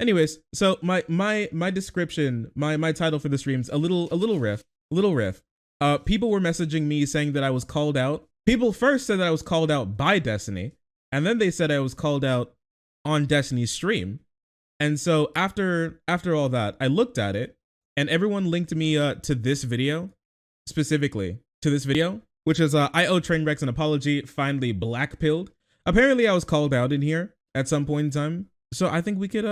Anyways, so my description, my title for the streams, a little riff. People were messaging me saying that I was called out. People first said that I was called out by Destiny, and then they said I was called out on Destiny's stream. And so after all that, I looked at it, and everyone linked me to this video, specifically to this video, which is I owe Trainwrecks an apology, finally blackpilled. Apparently I was called out in here at some point in time. So I think we could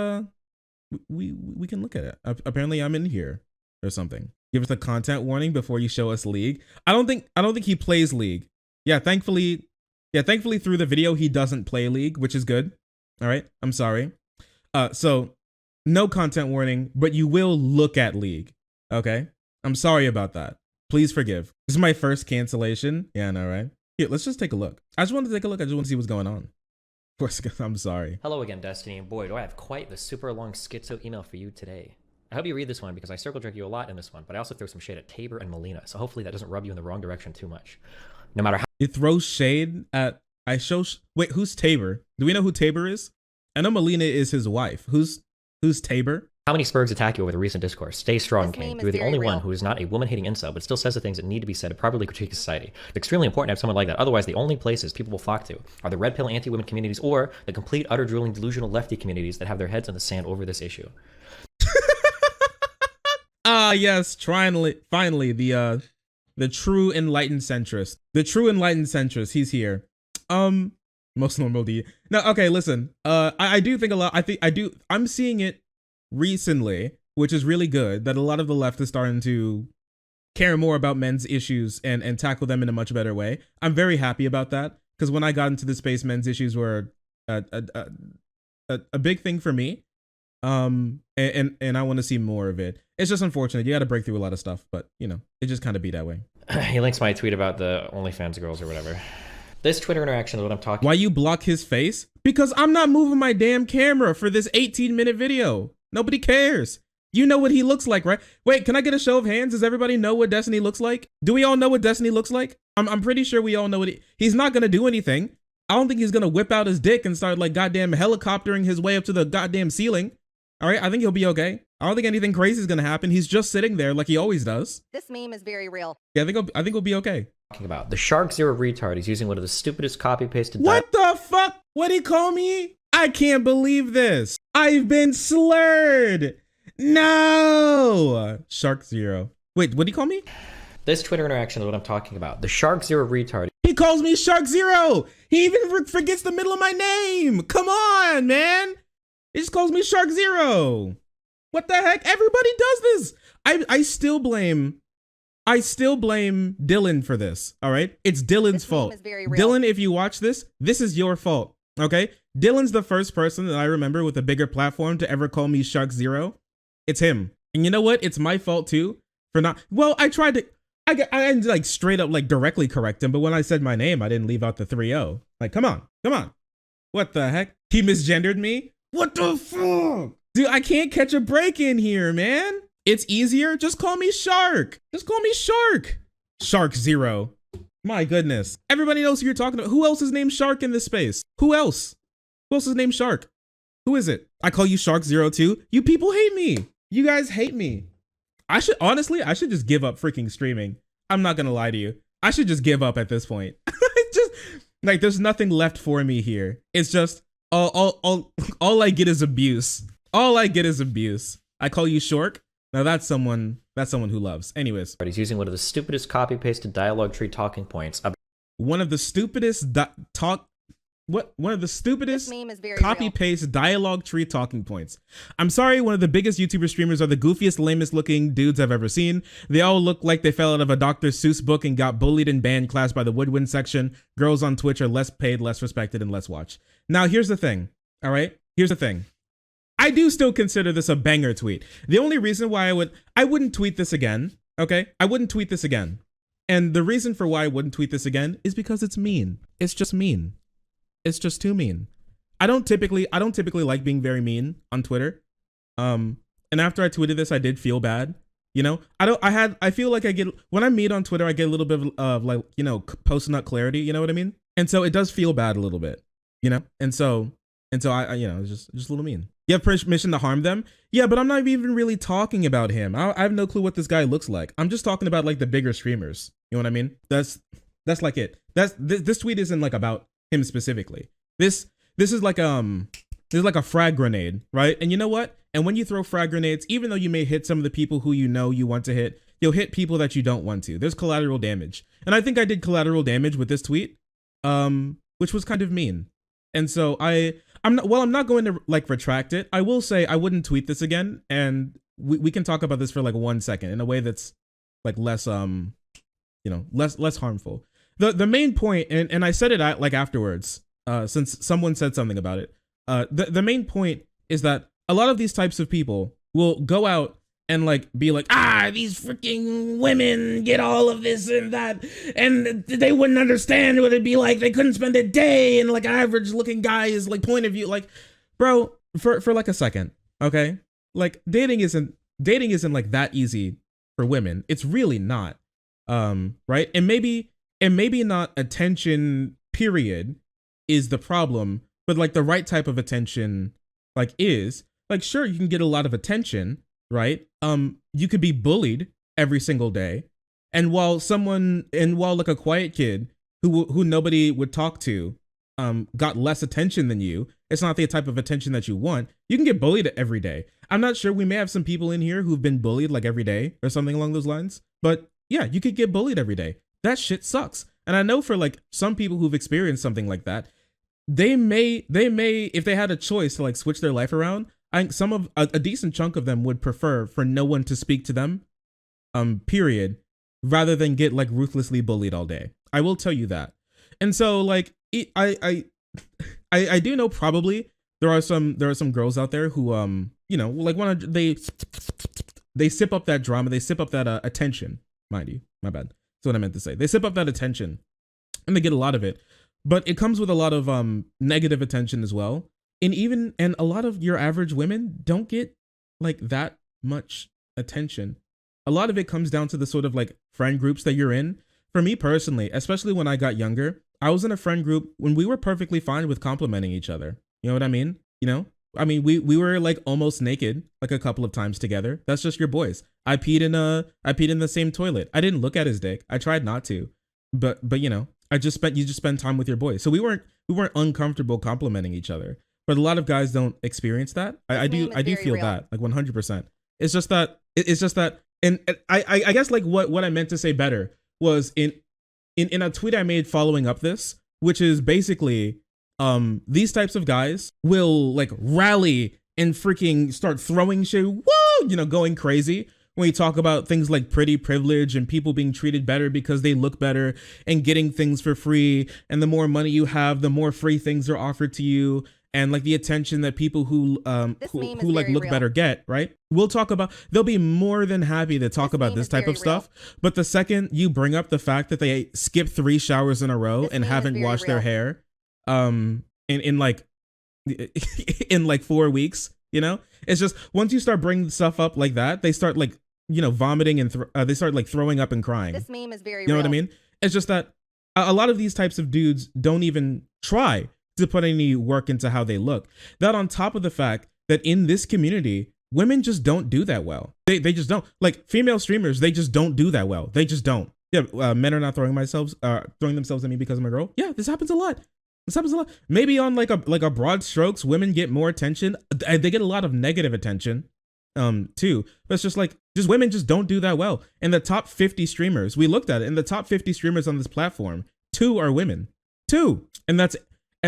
we can look at it. Apparently I'm in here or something. Give us a content warning before you show us League. I don't think he plays League. Yeah, thankfully through the video he doesn't play League, which is good. All right, I'm sorry. So no content warning, but you will look at League. Okay, I'm sorry about that. Please forgive. This is my first cancellation. Yeah, I know, right? Here, let's just take a look. I just want to take a look. I just want to see what's going on. Of course, I'm sorry. Hello again, Destiny, and boy, do I have quite the super long schizo email for you today. I hope you read this one because I circle jerk you a lot in this one, but I also throw some shade at Tabor and Melina, so hopefully that doesn't rub you in the wrong direction too much. No matter how you throw shade at, wait, who's Tabor? Do we know who Tabor is? I know Melina is his wife. Who's Tabor? How many Spurgs attack you over the recent discourse? Stay strong, Kane. You're the only one who is not a woman-hating incel, but still says the things that need to be said to properly critique society. It's extremely important to have someone like that. Otherwise, the only places people will flock to are the red pill anti-women communities or the complete, utter, drooling, delusional lefty communities that have their heads in the sand over this issue. Yes, finally, the true enlightened centrist. The true enlightened centrist, he's here. Most normal D. No, okay, listen. I do think a lot. I'm seeing it recently, which is really good, that a lot of the left is starting to care more about men's issues and tackle them in a much better way. I'm very happy about that, because when I got into the space, men's issues were a big thing for me. And I want to see more of it. It's just unfortunate. You got to break through a lot of stuff, but you know, it just kind of be that way. He links my tweet about the OnlyFans girls or whatever. This Twitter interaction is what I'm talking. Why you block his face? Because I'm not moving my damn camera for this 18-minute video. Nobody cares. You know what he looks like, right? Wait, can I get a show of hands? Does everybody know what Destiny looks like? Do we all know what Destiny looks like? I'm pretty sure we all know what he's not gonna do anything. I don't think he's gonna whip out his dick and start like goddamn helicoptering his way up to the goddamn ceiling. All right, I think he'll be okay. I don't think anything crazy is gonna happen. He's just sitting there like he always does. This meme is very real. Yeah, I think he'll be okay. Talking about the Shark Zero retard. He's using one of the stupidest copy-pasted. What the fuck? What'd he call me? I can't believe this. I've been slurred. No. Shark Zero. Wait, what'd he call me? This Twitter interaction is what I'm talking about. The Shark Zero retard. He calls me Shark Zero. He even forgets the middle of my name. Come on, man. He just calls me Shark Zero. What the heck? Everybody does this. I still blame Dylan for this. All right, it's Dylan's fault. Dylan, if you watch this, this is your fault. Okay, Dylan's the first person that I remember with a bigger platform to ever call me Shark Zero. It's him. And you know what? It's my fault too for not. Well, I tried to. I didn't like straight up like directly correct him, but when I said my name, I didn't leave out the 3-0. Like, come on. What the heck? He misgendered me. What the fuck? Dude, I can't catch a break in here, man. It's easier. Just call me Shark. Just call me Shark. Shark Zero. My goodness. Everybody knows who you're talking about. Who else is named Shark in this space? Who else? Who else is named Shark? Who is it? I call you Shark Zero too. You people hate me. You guys hate me. I should just give up freaking streaming. I'm not gonna lie to you. I should just give up at this point. Just like there's nothing left for me here. It's just all I get is abuse. All I get is abuse. I call you Shork. Now that's someone who loves. Anyways. He's using one of the stupidest copy-pasted dialogue tree talking points. One of the stupidest copy-paste dialogue tree talking points. I'm sorry, one of the biggest YouTuber streamers are the goofiest, lamest looking dudes I've ever seen. They all look like they fell out of a Dr. Seuss book and got bullied in band class by the woodwind section. Girls on Twitch are less paid, less respected, and less watched. Now here's the thing, all right? Here's the thing. I do still consider this a banger tweet. The only reason why I wouldn't tweet this again, okay? I wouldn't tweet this again. And the reason for why I wouldn't tweet this again is because it's mean. It's just mean. It's just too mean. I don't typically like being very mean on Twitter. And after I tweeted this, I did feel bad. You know, I feel like when I'm mean on Twitter, I get a little bit of like, you know, post-nut clarity, you know what I mean? And so it does feel bad a little bit, you know? And so I you know, it's just a little mean. You have permission to harm them? Yeah, but I'm not even really talking about him. I have no clue what this guy looks like. I'm just talking about like the bigger streamers. You know what I mean? That's like it. This tweet isn't like about him specifically. This is like this is like a frag grenade, right? And you know what? And when you throw frag grenades, even though you may hit some of the people who you know you want to hit, you'll hit people that you don't want to. There's collateral damage. And I think I did collateral damage with this tweet, which was kind of mean. And so I'm not going to like retract it. I will say I wouldn't tweet this again, and we can talk about this for like 1 second in a way that's like less less harmful. The main point, and I said it like afterwards, since someone said something about it. The main point is that a lot of these types of people will go out and like be like, these freaking women get all of this and that, and they wouldn't understand what it'd be like. They couldn't spend a day in like average looking guy's like point of view. Like, bro, for like a second, okay? Like dating isn't like that easy for women. It's really not. Right? And maybe not attention period is the problem, but like the right type of attention like is like, sure, you can get a lot of attention, right? You could be bullied every single day. And while like a quiet kid who nobody would talk to, got less attention than you, it's not the type of attention that you want. You can get bullied every day. I'm not sure. We may have some people in here who've been bullied like every day or something along those lines. But yeah, you could get bullied every day. That shit sucks. And I know for like some people who've experienced something like that, they may, if they had a choice to like switch their life around, I think a decent chunk of them would prefer for no one to speak to them, period, rather than get like ruthlessly bullied all day. I will tell you that. And so like, I do know probably there are some girls out there who, like they sip up that drama, they sip up that attention, mind you, my bad. That's what I meant to say. They sip up that attention and they get a lot of it, but it comes with a lot of negative attention as well. And a lot of your average women don't get like that much attention. A lot of it comes down to the sort of like friend groups that you're in. For me personally, especially when I got younger, I was in a friend group when we were perfectly fine with complimenting each other. You know what I mean? You know? I mean, we were like almost naked like a couple of times together. That's just your boys. I peed in the same toilet. I didn't look at his dick. I tried not to. But you know, you just spend time with your boys. So we weren't uncomfortable complimenting each other. But a lot of guys don't experience that. I do feel real. That like 100%. It's just that and I guess like what I meant to say better was in a tweet I made following up this, which is basically these types of guys will like rally and freaking start throwing shit, whoa, you know, going crazy when you talk about things like pretty privilege and people being treated better because they look better and getting things for free, and the more money you have, the more free things are offered to you. And like the attention that people who like look real. Better get, right? They'll be more than happy to talk about this type of stuff. But the second you bring up the fact that they skip 3 showers in a row and haven't washed their hair, in like 4 weeks, you know, it's just once you start bringing stuff up like that, they start like, you know, vomiting and they start like throwing up and crying. This meme is very real. You know what I mean? It's just that a lot of these types of dudes don't even try to put any work into how they look. That on top of the fact that in this community, women just don't do that well. They just don't. Like female streamers, they just don't do that well. They just don't. Yeah, men are not throwing themselves at me because I'm a girl. Yeah, this happens a lot. Maybe on like a broad strokes, women get more attention. They get a lot of negative attention, too. But it's just like women just don't do that well. In the top 50 streamers, we looked at it. In the top 50 streamers on this platform, 2 are women. 2, and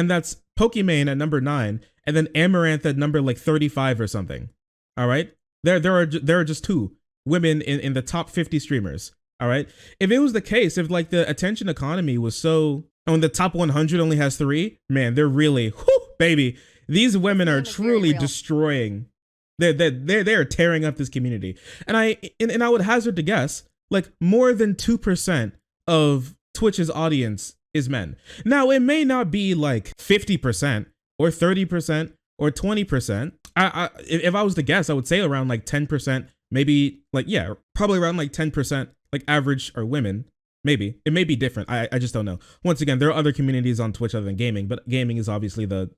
that's Pokimane at number 9, and then Amaranth at number like 35 or something. All right, there are just 2 women in the top 50 streamers. All right, if it was the case, if like the attention economy was so, and the top 100 only has 3, man, they're really, whew, baby, these women are truly destroying. They're tearing up this community, and I would hazard to guess like more than 2% of Twitch's audience is men. Now, it may not be like 50% or 30% or 20%. If I was to guess, I would say around like 10%, maybe like, yeah, probably around like 10%, like average are women. Maybe it may be different. I just don't know. Once again, there are other communities on Twitch other than gaming, but gaming is obviously the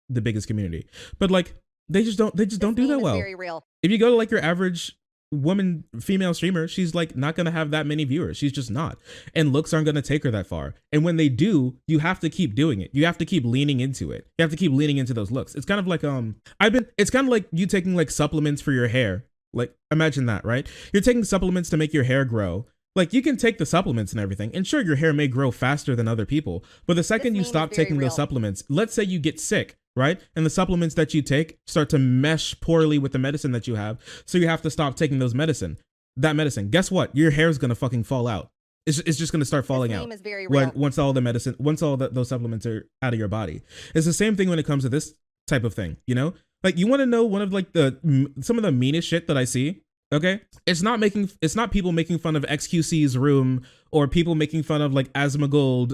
biggest community. But like, They just don't do that well. If you go to like your average female streamer, she's like not gonna have that many viewers. She's just not. And looks aren't gonna take her that far. And when they do, you have to keep doing it. You have to keep leaning into it. You have to keep leaning into those looks. It's kind of like it's kind of like you taking like supplements for your hair. Like imagine that, right? You're taking supplements to make your hair grow. Like you can take the supplements and everything, and sure, your hair may grow faster than other people, but the second you stop taking those supplements, let's say you get sick, right? And the supplements that you take start to mesh poorly with the medicine that you have, so you have to stop taking that medicine. Guess what? Your hair is gonna fucking fall out. It's just gonna start falling out once all those supplements are out of your body. It's the same thing when it comes to this type of thing, you know? Like you want to know one of like some of the meanest shit that I see. Okay, it's not people making fun of XQC's room or people making fun of like Asmongold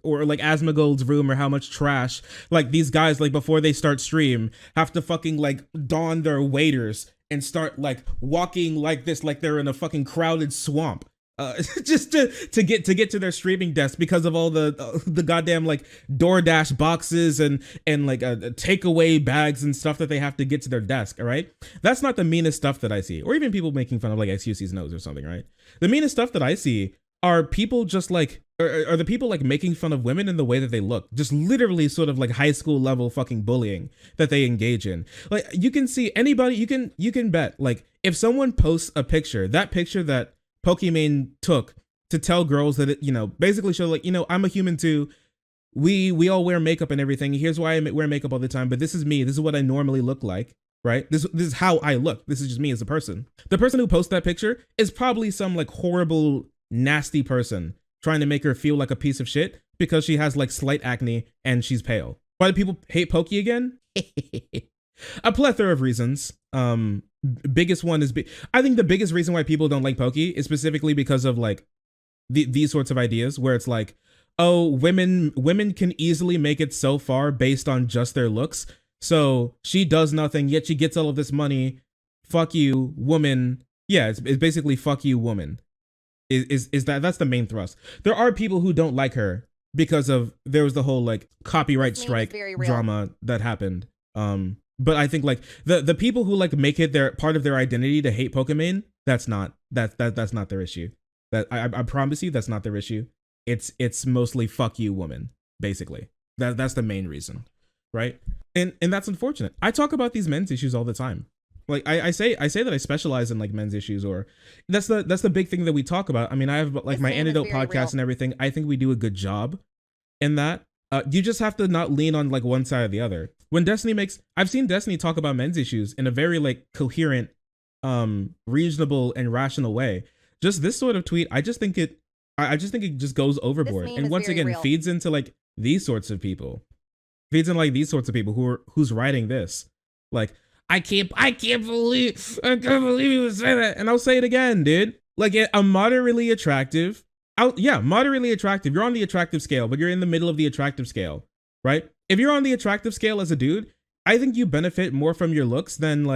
or like Asmongold's room or how much trash like these guys like before they start stream have to fucking like don their waders and start like walking like this like they're in a fucking crowded swamp. Just to get to their streaming desk because of all the goddamn like DoorDash boxes and like takeaway bags and stuff that they have to get to their desk. All right, that's not the meanest stuff that I see, or even people making fun of like XQC's nose or something. Right, the meanest stuff that I see are people just like are the people like making fun of women in the way that they look, just literally sort of like high school level fucking bullying that they engage in. Like you can see anybody, you can bet like if someone posts a picture, that picture that Pokimane took to tell girls that it, you know, basically show like, you know, I'm a human too. We all wear makeup and everything. Here's why I wear makeup all the time, but this is me. This is what I normally look like, right? This is how I look. This is just me as a person. The person who posts that picture is probably some like horrible, nasty person trying to make her feel like a piece of shit because she has like slight acne and she's pale. Why do people hate Poki again? A plethora of reasons. Biggest one is I think the biggest reason why people don't like Poki is specifically because of like these sorts of ideas where it's like, oh, women can easily make it so far based on just their looks. So she does nothing, yet she gets all of this money. Fuck you, woman. Yeah, it's basically fuck you, woman. Is that's the main thrust. There are people who don't like her because of there was the whole like copyright strike drama that happened. But I think like the people who like make it their part of their identity to hate Pokimane, that's not their issue. That I promise you that's not their issue. It's mostly fuck you, woman, basically. That's the main reason, right? And that's unfortunate. I talk about these men's issues all the time. Like I say that I specialize in like men's issues, or that's the big thing that we talk about. I mean, I have like my Antidote podcast and everything. I think we do a good job in that. You just have to not lean on like one side or the other. When I've seen Destiny talk about men's issues in a very like coherent, reasonable and rational way. Just this sort of tweet, I just think it just goes overboard. And once again, feeds into like these sorts of people. Feeds into like these sorts of people who's writing this. Like, I can't believe you would say that. And I'll say it again, dude. Like a moderately attractive. Moderately attractive. You're on the attractive scale, but you're in the middle of the attractive scale, right? If you're on the attractive scale as a dude, I think you benefit more from your looks than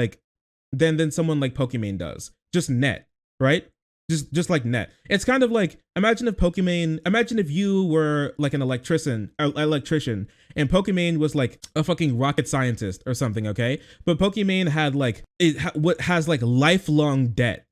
someone like Pokimane does. Just net, right? Just like net. It's kind of like imagine if you were like an electrician and Pokimane was like a fucking rocket scientist or something, okay? But Pokimane had like what has like lifelong debt,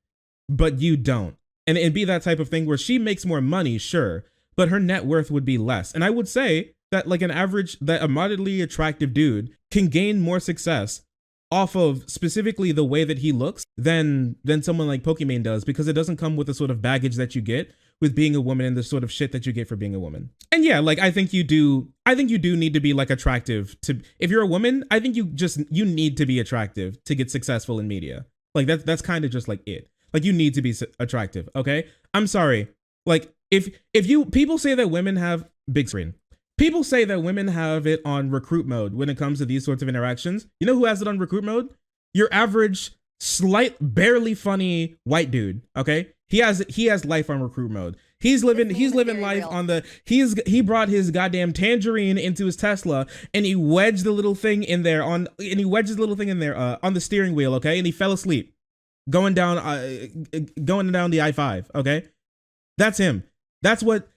but you don't. And it'd be that type of thing where she makes more money, sure, but her net worth would be less. And I would say that like a moderately attractive dude can gain more success off of specifically the way that he looks than someone like Pokimane does, because it doesn't come with the sort of baggage that you get with being a woman and the sort of shit that you get for being a woman. And yeah, like I think you do need to be like attractive to, if you're a woman, I think you need to be attractive to get successful in media. Like that's kind of just like it. Like you need to be attractive, okay? I'm sorry. Like if people say that women have big screen. People say that women have it on recruit mode when it comes to these sorts of interactions. You know who has it on recruit mode? Your average, barely funny white dude, okay? He has life on recruit mode. He's living life on he brought his goddamn tangerine into his Tesla and he wedged the little thing in there on the steering wheel, okay? And he fell asleep going down the I-5, okay? That's him. That's what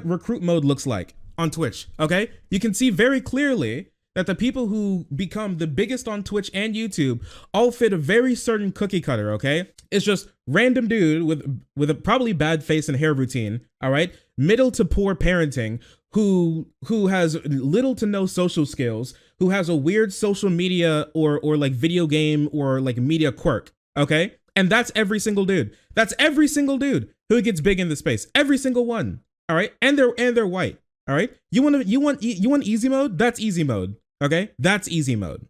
recruit mode looks like on Twitch, okay? You can see very clearly that the people who become the biggest on Twitch and YouTube all fit a very certain cookie cutter, okay? It's just random dude with a probably bad face and hair routine, all right? Middle to poor parenting, who has little to no social skills, who has a weird social media or like video game or like media quirk, okay? And that's every single dude. That's every single dude who gets big in the space. Every single one. All right? And they're white. All right? You want easy mode? That's easy mode. Okay? That's easy mode.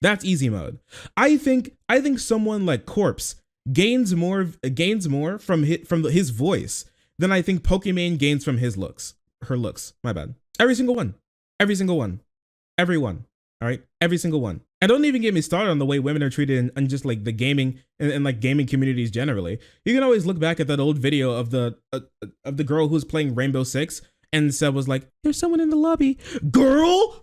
That's easy mode. I think someone like Corpse gains more from his voice than I think Pokimane gains from her looks. My bad. Every single one. Every single one. Every one. All right? Every single one. And don't even get me started on the way women are treated in just like the gaming and like gaming communities generally. You can always look back at that old video of the girl who's playing Rainbow Six and Seb was like, "There's someone in the lobby." Girl,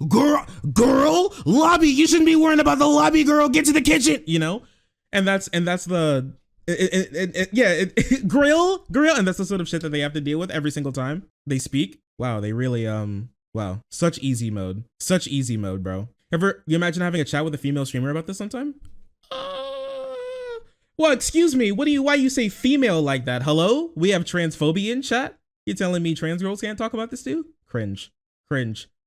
lobby. You shouldn't be worrying about the lobby, girl. Get to the kitchen, you know? And that's the grill, and that's the sort of shit that they have to deal with every single time they speak. Wow, they really wow, such easy mode, bro. Ever you imagine having a chat with a female streamer about this sometime? Well, excuse me, why you say female like that? Hello? We have transphobia in chat? You telling me trans girls can't talk about this too? Cringe.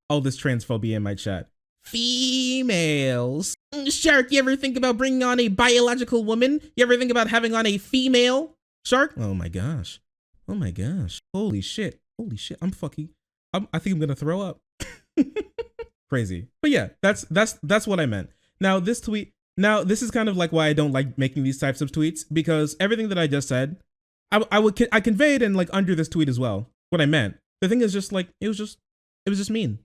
All this transphobia in my chat. Females. Shark, you ever think about bringing on a biological woman? You ever think about having on a female? Shark? Oh my gosh. Holy shit. I think I'm gonna throw up. Crazy. But yeah, that's what I meant. Now this is kind of like why I don't like making these types of tweets, because everything that I just said, I conveyed in like under this tweet as well. What I meant. The thing is just like it was just mean.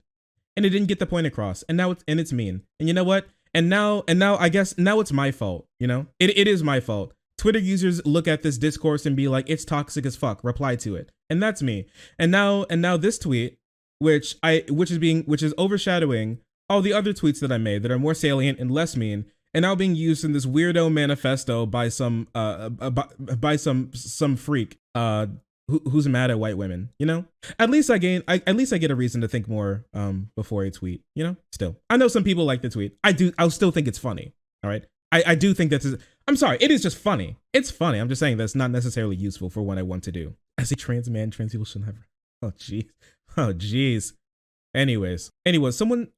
And it didn't get the point across. And now it's mean. And you know what? And now I guess now it's my fault, you know? It is my fault. Twitter users look at this discourse and be like, it's toxic as fuck. Reply to it. And that's me. And now this tweet, which is overshadowing all the other tweets that I made that are more salient and less mean, and now being used in this weirdo manifesto by some freak who's mad at white women, you know? At least I get a reason to think more before I tweet, you know? Still, I know some people like the tweet. I'll still think it's funny. All right. I do think I'm sorry, it is just funny. It's funny. I'm just saying that's not necessarily useful for what I want to do. As a trans man, trans people shouldn't have. Oh jeez. Anyways, someone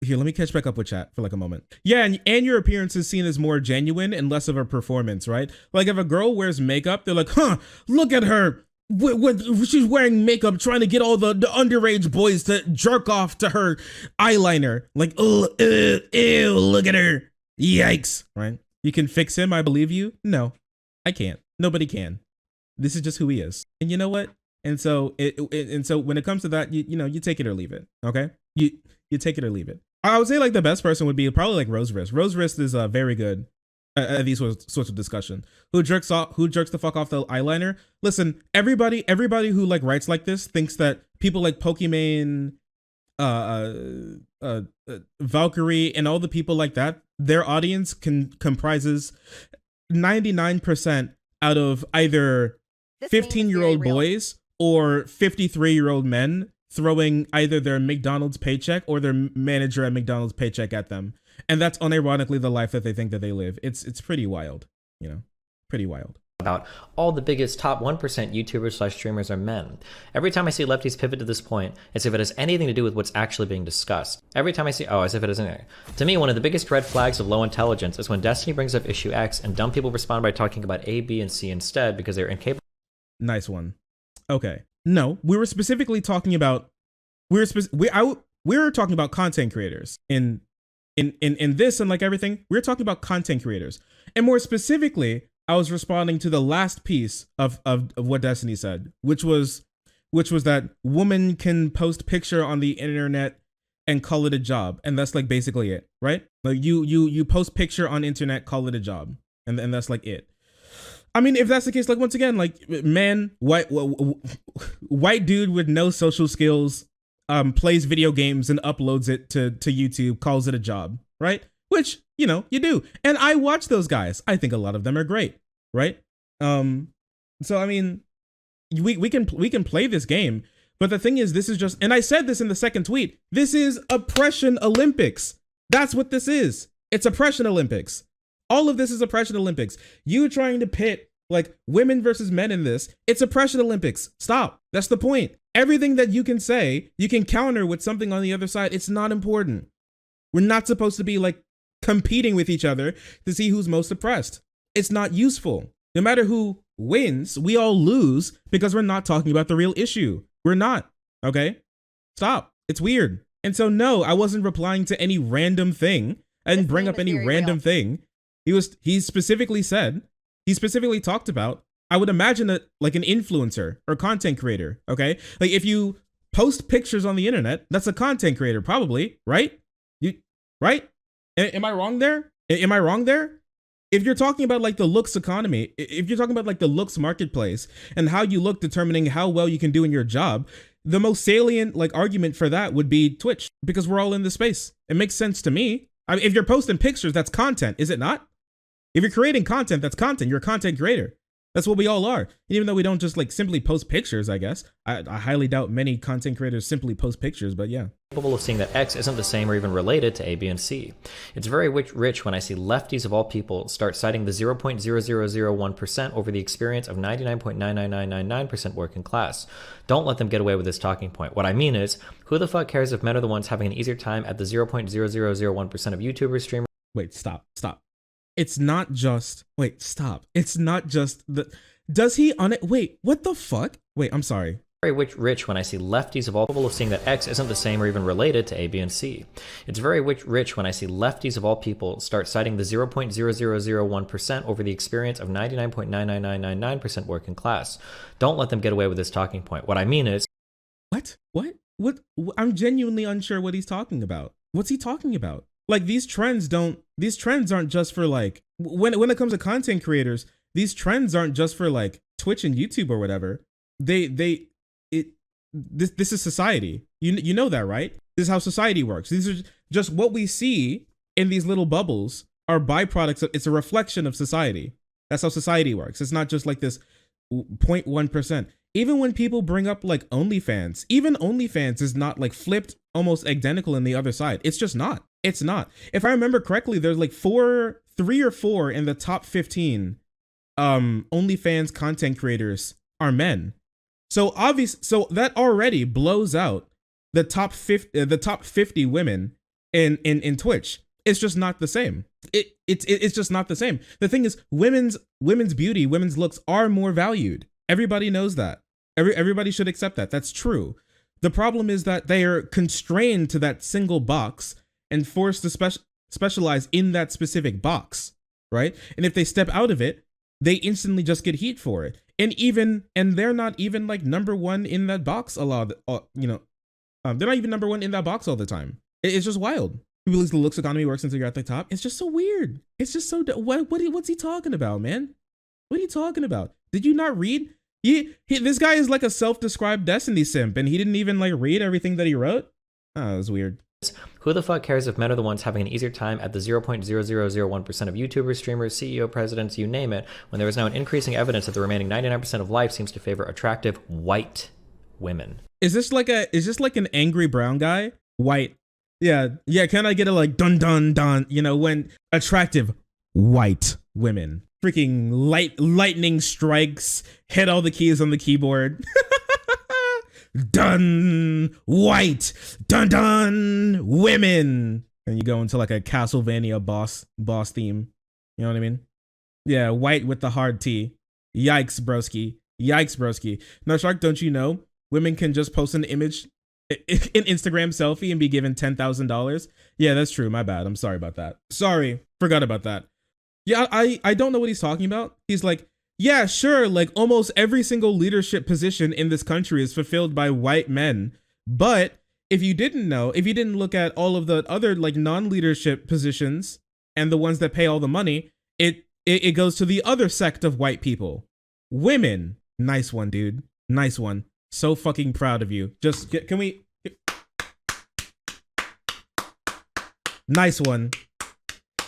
here, let me catch back up with chat for like a moment. Yeah, and your appearance is seen as more genuine and less of a performance, right? Like if a girl wears makeup, they're like, huh, look at her. She's wearing makeup trying to get all the underage boys to jerk off to her eyeliner. Like, ew, look at her. Yikes, right? You can fix him, I believe you. No, I can't. Nobody can. This is just who he is. And you know what? And so so when it comes to that, you take it or leave it. Okay? You take it or leave it. I would say like the best person would be probably like Rose Wrist. Rose Wrist is very good at these sorts of discussion. Who jerks the fuck off the eyeliner? Listen, everybody who like writes like this thinks that people like Pokimane, Valkyrie, and all the people like that, their audience comprises 99% out of either 15-year-old boys or 53-year-old men throwing either their McDonald's paycheck or their manager at McDonald's paycheck at them. And that's unironically the life that they think that they live. It's pretty wild, you know, pretty wild. About all the biggest top 1% YouTubers / streamers are men. Every time I see lefties pivot to this point, as if it has anything to do with what's actually being discussed. Every time I see, as if it isn't. To me, one of the biggest red flags of low intelligence is when Destiny brings up issue X and dumb people respond by talking about A, B, and C instead because they're incapable. Nice one. Okay. No, we were specifically talking about we were talking about content creators in this, and like everything, we're talking about content creators. And more specifically, I was responding to the last piece of what Destiny said, which was that woman can post picture on the internet and call it a job. And that's like basically it, right? Like you post picture on internet, call it a job. And that's like it. I mean, if that's the case, like once again, like man, white dude with no social skills, plays video games and uploads it to YouTube, calls it a job, right? Which, you know, you do. And I watch those guys. I think a lot of them are great, right? So I mean, we can play this game, But the thing is, this is just, and I said this in the second tweet, this is oppression Olympics. That's what this is. It's oppression Olympics. All of this is oppression Olympics. You trying to pit like women versus men in this, it's oppression Olympics. Stop. That's the point. Everything that you can say, you can counter with something on the other side. It's not important. We're not supposed to be like competing with each other to see who's most oppressed. It's not useful. No matter who wins, we all lose because we're not talking about the real issue. We're not. Okay? Stop. It's weird. And so no, I wasn't replying to any random thing. I didn't bring up any random thing. He specifically talked about, I would imagine that like an influencer or content creator, okay? Like if you post pictures on the internet, that's a content creator probably, right? Right? Am I wrong there? If you're talking about like the looks economy, if you're talking about like the looks marketplace and how you look determining how well you can do in your job, the most salient like argument for that would be Twitch, because we're all in the space. It makes sense to me. I mean, if you're posting pictures, that's content, is it not? If you're creating content, that's content. You're a content creator. That's what we all are. Even though we don't just like simply post pictures, I guess. I highly doubt many content creators simply post pictures, but yeah. Capable of seeing that X isn't the same or even related to A, B, and C. It's very rich when I see lefties of all people start citing the 0.0001% over the experience of 99.99999% working class. Don't let them get away with this talking point. What I mean is, who the fuck cares if men are the ones having an easier time at the 0.0001% of YouTubers, streamers? Wait, stop. It's not just, It's not just the, does he on it? Wait, what the fuck? Wait, I'm sorry. Very rich when I see lefties of all people of seeing that X isn't the same or even related to A, B, and C. It's very rich when I see lefties of all people start citing the 0.0001% over the experience of 99.99999% working class. Don't let them get away with this talking point. What I mean is... What? I'm genuinely unsure what he's talking about. What's he talking about? Like these trends aren't just for like, when it comes to content creators, these trends aren't just for like Twitch and YouTube or whatever. This is society. You know that, right? This is how society works. These are just what we see in these little bubbles are byproducts. It's a reflection of society. That's how society works. It's not just like this 0.1%. Even when people bring up like OnlyFans, even OnlyFans is not like flipped almost identical in the other side. It's just not. It's not. If I remember correctly, there's like 3 or 4 in the top 15 OnlyFans content creators are men. So that already blows out the top 50 women in Twitch. It's just not the same. It's just not the same. The thing is, women's beauty, women's looks are more valued. Everybody knows that. Everybody should accept that. That's true. The problem is that they are constrained to that single box and forced to specialize in that specific box, right? And if they step out of it, they instantly just get heat for it. And they're not even like number one in that box a lot. They're not even number one in that box all the time. It's just wild. People believe the looks economy works until you're at the top. It's just so weird. It's just so what's he talking about, man? What are you talking about? Did you not read? This guy is like a self-described Destiny simp, and he didn't even like read everything that he wrote. Oh, it was weird. Who the fuck cares if men are the ones having an easier time at the 0.0001% of YouTubers, streamers, CEO, presidents, you name it, when there is now an increasing evidence that the remaining 99% of life seems to favor attractive white women? Is this like an angry brown guy? White. Yeah. Can I get a like dun dun dun? When attractive white women. Freaking lightning strikes, hit all the keys on the keyboard. Dun white, dun women, and you go into like a Castlevania boss theme. You know what I mean? Yeah, white with the hard T. Yikes, broski. Now, Shark, don't you know women can just post an image, an Instagram selfie, and be given $10,000? Yeah, that's true. My bad. I'm sorry about that. Sorry, forgot about that. Yeah, I don't know what he's talking about. He's like, yeah, sure, like almost every single leadership position in this country is fulfilled by white men. But if you didn't look at all of the other like non-leadership positions and the ones that pay all the money, it goes to the other sect of white people. Women. Nice one, dude. Nice one. So fucking proud of you. Can we? Nice one.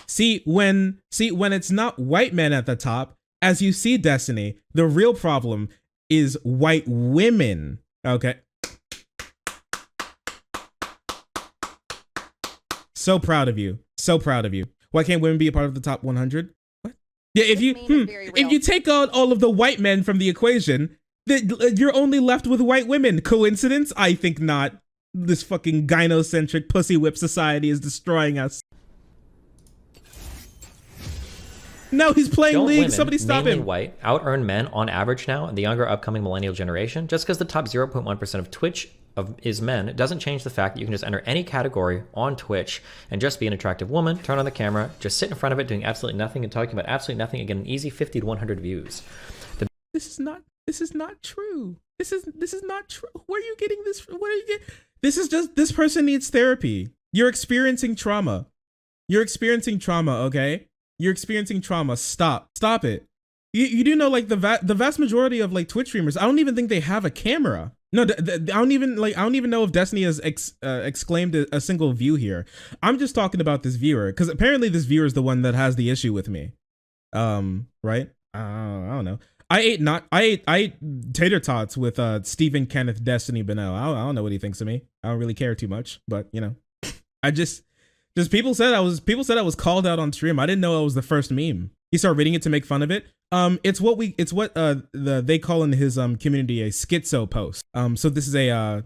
See, when it's not white men at the top, as you see, Destiny, the real problem is white women. Okay. So proud of you. So proud of you. Why can't women be a part of the top 100? What? Yeah, if you take out all of the white men from the equation, you're only left with white women. Coincidence? I think not. This fucking gynocentric pussy whip society is destroying us. No, he's playing Don't League. women, Somebody stop mainly him. white, out-earn men on average now in the younger upcoming millennial generation? Just because the top 0.1% of Twitch is men, it doesn't change the fact that you can just enter any category on Twitch and just be an attractive woman, turn on the camera, just sit in front of it doing absolutely nothing and talking about absolutely nothing and get an easy 50 to 100 views. This is not true. This is not true. Where are you getting this from? What are you getting? This is just, this person needs therapy. You're experiencing trauma. You're experiencing trauma, okay? You're experiencing trauma. Stop it. You do know, like, the vast majority of like Twitch streamers, I don't even think they have a camera. No, I don't even know if Destiny has exclaimed a single view here. I'm just talking about this viewer, because apparently this viewer is the one that has the issue with me. Right? I don't know. I ate tater tots with Stephen Kenneth Destiny Beno. I don't know what he thinks of me. I don't really care too much, but you know, I just people said I was called out on stream. I didn't know I was the first meme. He started reading it to make fun of it. It's what they call in his community a schizo post. So this is a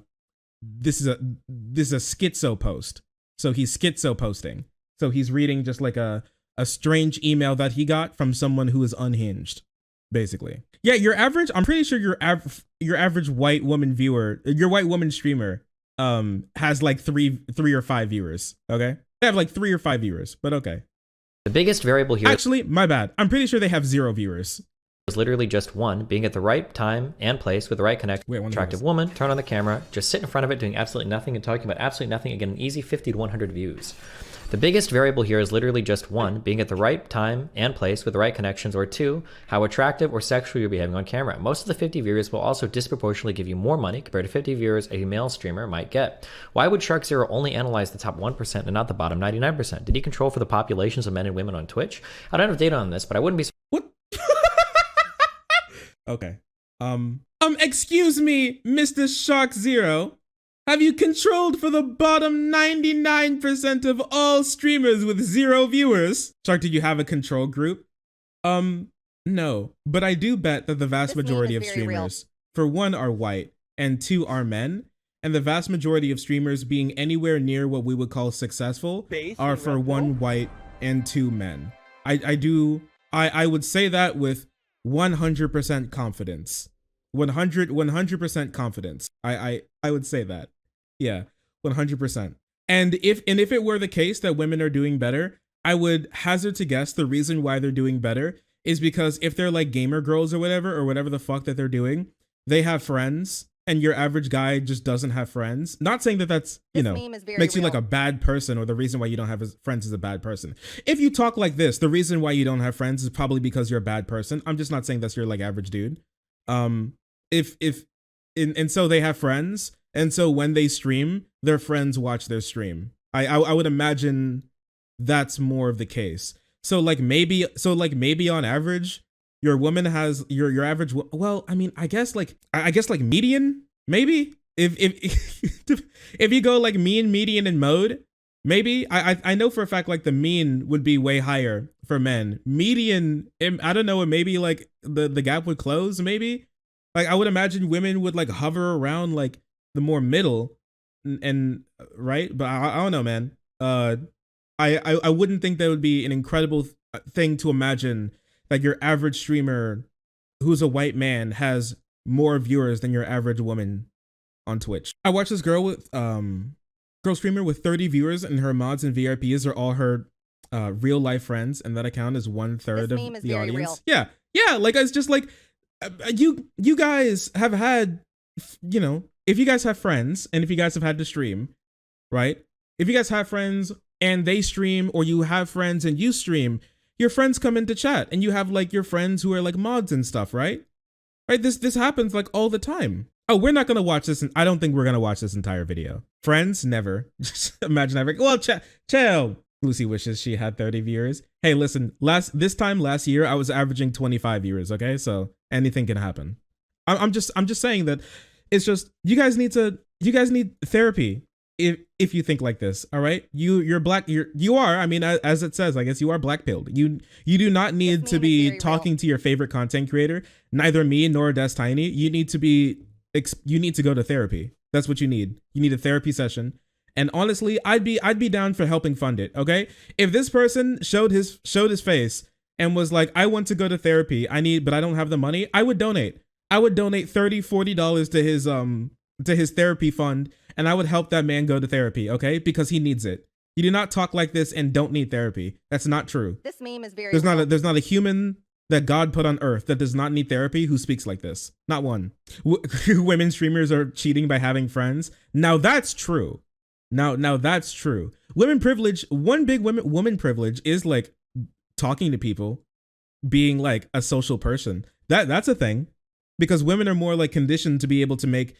schizo post. So he's schizo posting. So he's reading just like a strange email that he got from someone who is unhinged, basically. Yeah, your average, I'm pretty sure your average white woman viewer, your white woman streamer, has like three or five viewers. Okay, they have like 3 or 5 viewers, but okay. The biggest variable here, actually, my bad. I'm pretty sure they have 0 viewers. is literally just one, being at the right time and place with the right connection. Attractive woman, turn on the camera, just sit in front of it doing absolutely nothing and talking about absolutely nothing and get an easy 50 to 100 views. The biggest variable here is literally just one, being at the right time and place with the right connections, or 2, how attractive or sexual you're behaving on camera. Most of the 50 viewers will also disproportionately give you more money compared to 50 viewers a male streamer might get. Why would Shark Zero only analyze the top 1% and not the bottom 99%? Did he control for the populations of men and women on Twitch? I don't have data on this, but I wouldn't be... What? Okay. Excuse me, Mr. Shark Zero. Have you controlled for the bottom 99% of all streamers with 0 viewers? Shark, did you have a control group? No, but I do bet that the vast majority of streamers, for 1, are white, and 2, are men, and the vast majority of streamers being anywhere near what we would call successful are for 1 white and 2 men. I would say that with 100% confidence. 100% confidence. I would say that. Yeah, 100%. And if it were the case that women are doing better, I would hazard to guess the reason why they're doing better is because if they're like gamer girls or whatever the fuck that they're doing, they have friends, and your average guy just doesn't have friends. Not saying that that's, you know, makes you like a bad person, or the reason why you don't have friends is a bad person. If you talk like this, the reason why you don't have friends is probably because you're a bad person. I'm just not saying that's your like average dude. And so they have friends. And so when they stream, their friends watch their stream. I would imagine that's more of the case. So maybe on average, your woman has your average. Well, I mean, I guess like median, maybe if if you go like mean, median, and mode, maybe I know for a fact like the mean would be way higher for men. Median, I don't know, maybe like the gap would close. Maybe like I would imagine women would like hover around like the more middle and right, but I don't know, man. I wouldn't think that would be an incredible thing to imagine that your average streamer who's a white man has more viewers than your average woman on Twitch. I watched this girl streamer with 30 viewers, and her mods and VIPs are all her real life friends, and that account is 1/3 of the audience. Real. Yeah, like it's just like you guys have had, you know, if you guys have friends and if you guys have had to stream, right? If you guys have friends and they stream, or you have friends and you stream, your friends come into chat and you have like your friends who are like mods and stuff, right? Right? This happens like all the time. Oh, we're not gonna watch this. I don't think we're gonna watch this entire video. Friends, never. Just imagine having. Well, chill. Lucy wishes she had 30 viewers. Hey, listen. This time last year, I was averaging 25 viewers. Okay, so anything can happen. I'm just saying that it's just you guys need therapy. if you think like this. All right, you're black. You are. I mean, as it says, I guess you are black pilled. You do not need to be talking to your favorite content creator. Neither me nor Des Tiny. You need to go to therapy. That's what you need. You need a therapy session. And honestly, I'd be down for helping fund it. Okay, if this person showed his face and was like, I want to go to therapy, but I don't have the money, I would donate. I would donate $30-$40 to his therapy fund, and I would help that man go to therapy, okay? Because he needs it. You do not talk like this and don't need therapy. That's not true. This meme is very there's not a human that God put on earth that does not need therapy who speaks like this. Not one. Women streamers are cheating by having friends. Now that's true. Now that's true. Women privilege, one big woman privilege is like talking to people, being like a social person. That's a thing. Because women are more like conditioned to be able to make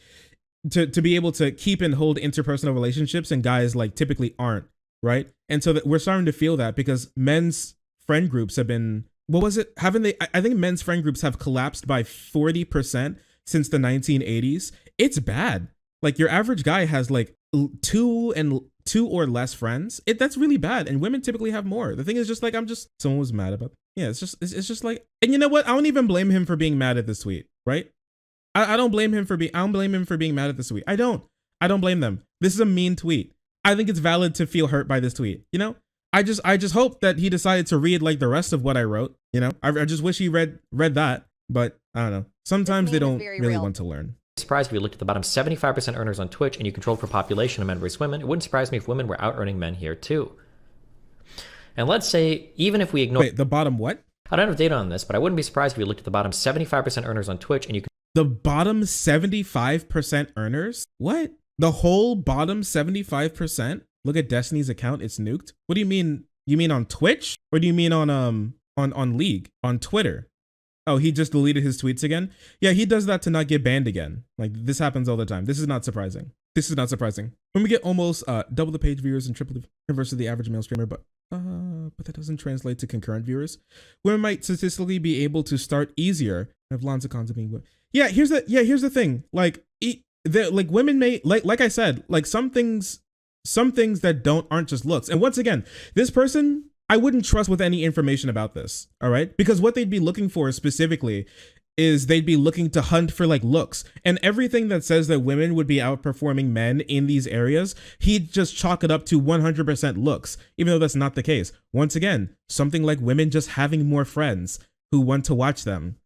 to be able to keep and hold interpersonal relationships, and guys like typically aren't, right? And so that we're starting to feel that because men's friend groups have been, what was it? Haven't they? I think men's friend groups have collapsed by 40% since the 1980s. It's bad. Like your average guy has like two or less friends. That's really bad. And women typically have more. The thing is just like, someone was mad about. Yeah, it's just like, and you know what? I don't even blame him for being mad at this tweet, right? I don't blame him for being mad at this tweet. I don't blame them. This is a mean tweet. I think it's valid to feel hurt by this tweet. You know, I just hope that he decided to read like the rest of what I wrote. You know, I just wish he read that, but I don't know. Sometimes they don't really want to learn. Surprised if you looked at the bottom 75% earners on Twitch and you controlled for population of men versus women. It wouldn't surprise me if women were out earning men here too. And let's say, even if we ignore... Wait, the bottom what? I don't have data on this, but I wouldn't be surprised if you looked at the bottom 75% earners on Twitch and you... The bottom 75% earners? What? The whole bottom 75%? Look at Destiny's account, it's nuked. What do you mean? You mean on Twitch? Or do you mean on League? On Twitter? Oh, he just deleted his tweets again? Yeah, he does that to not get banned again. Like, this happens all the time. This is not surprising. When we get almost double the page viewers and triple the versus the average male streamer, but that doesn't translate to concurrent viewers. Women might statistically be able to start easier if lots of content being. Yeah, here's the thing. Like, women may like I said, like some things that aren't just looks. And once again, this person, I wouldn't trust with any information about this. All right, because what they'd be looking for specifically is they'd be looking to hunt for like looks, and everything that says that women would be outperforming men in these areas, he'd just chalk it up to 100% looks, even though that's not the case. Once again, something like women just having more friends who want to watch them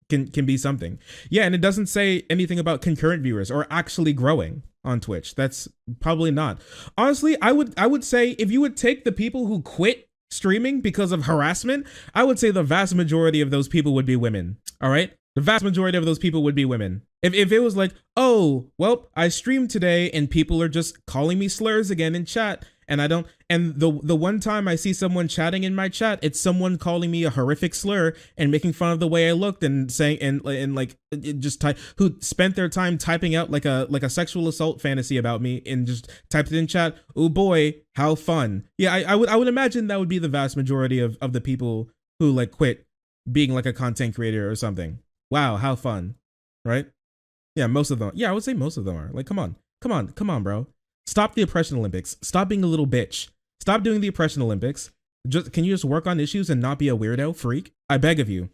can be something. Yeah, and it doesn't say anything about concurrent viewers or actually growing on Twitch. That's probably not. Honestly, I would say if you would take the people who quit streaming because of harassment, I would say the vast majority of those people would be women. All right, the vast majority of those people would be women. If it was like, oh well, I streamed today and people are just calling me slurs again in chat, and I don't, and the one time I see someone chatting in my chat, it's someone calling me a horrific slur and making fun of the way I looked and saying and like it just who spent their time typing out like a sexual assault fantasy about me and just typed it in chat. Oh boy, how fun. Yeah, I would imagine that would be the vast majority of the people who like quit being like a content creator or something. Wow, how fun, right? Yeah, most of them. Yeah, I would say most of them are. Like, come on, bro. Stop the oppression Olympics. Stop being a little bitch. Stop doing the oppression Olympics. Can you just work on issues and not be a weirdo freak? I beg of you.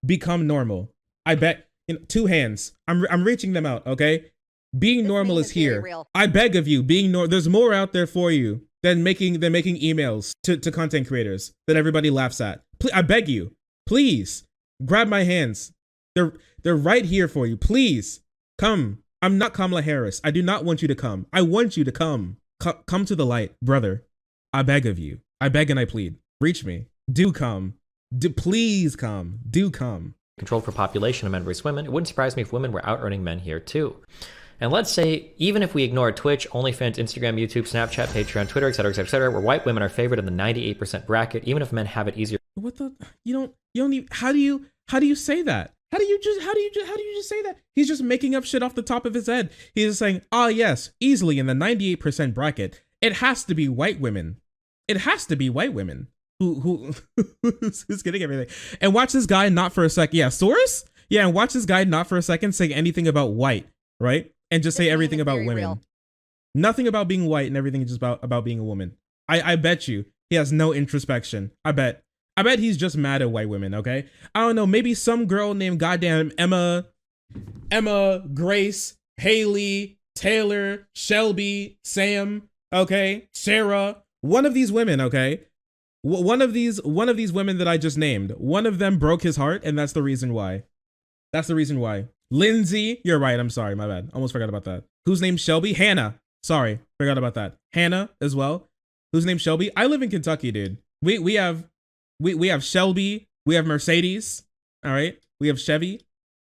Become normal. I bet. Two hands. I'm reaching them out. Okay. Being normal is here. I beg of you. There's more out there for you than making emails to content creators that everybody laughs at. Please, I beg you. Please grab my hands. They're right here for you. Please come. I'm not Kamala Harris. I do not want you to come. I want you to come. Come to the light, brother. I beg of you. I beg and I plead. Reach me. Do come. Please come. Do come. Controlled for population of men versus women. It wouldn't surprise me if women were out earning men here too. And let's say, even if we ignore Twitch, OnlyFans, Instagram, YouTube, Snapchat, Patreon, Twitter, etc., where white women are favored in the 98% bracket, even if men have it easier. What the? You don't even, how do you say that? How do you just say that? He's just making up shit off the top of his head. He's just saying, yes, easily in the 98% bracket, it has to be white women. It has to be white women who's getting everything. And watch this guy not for a second. Yeah, Source? Yeah, and watch this guy not for a second say anything about white, right? And just say everything about women. Nothing about being white and everything is just about being a woman. I bet you he has no introspection. I bet he's just mad at white women, okay? I don't know, maybe some girl named goddamn Emma, Grace, Haley, Taylor, Shelby, Sam, okay? Sarah, one of these women, okay? One of these women that I just named, one of them broke his heart, and that's the reason why. That's the reason why. Lindsay, you're right, I'm sorry, my bad. Almost forgot about that. Who's named Shelby? Hannah. Sorry, forgot about that. Hannah as well. Who's named Shelby? I live in Kentucky, dude. We have Shelby, we have Mercedes, all right? We have Chevy.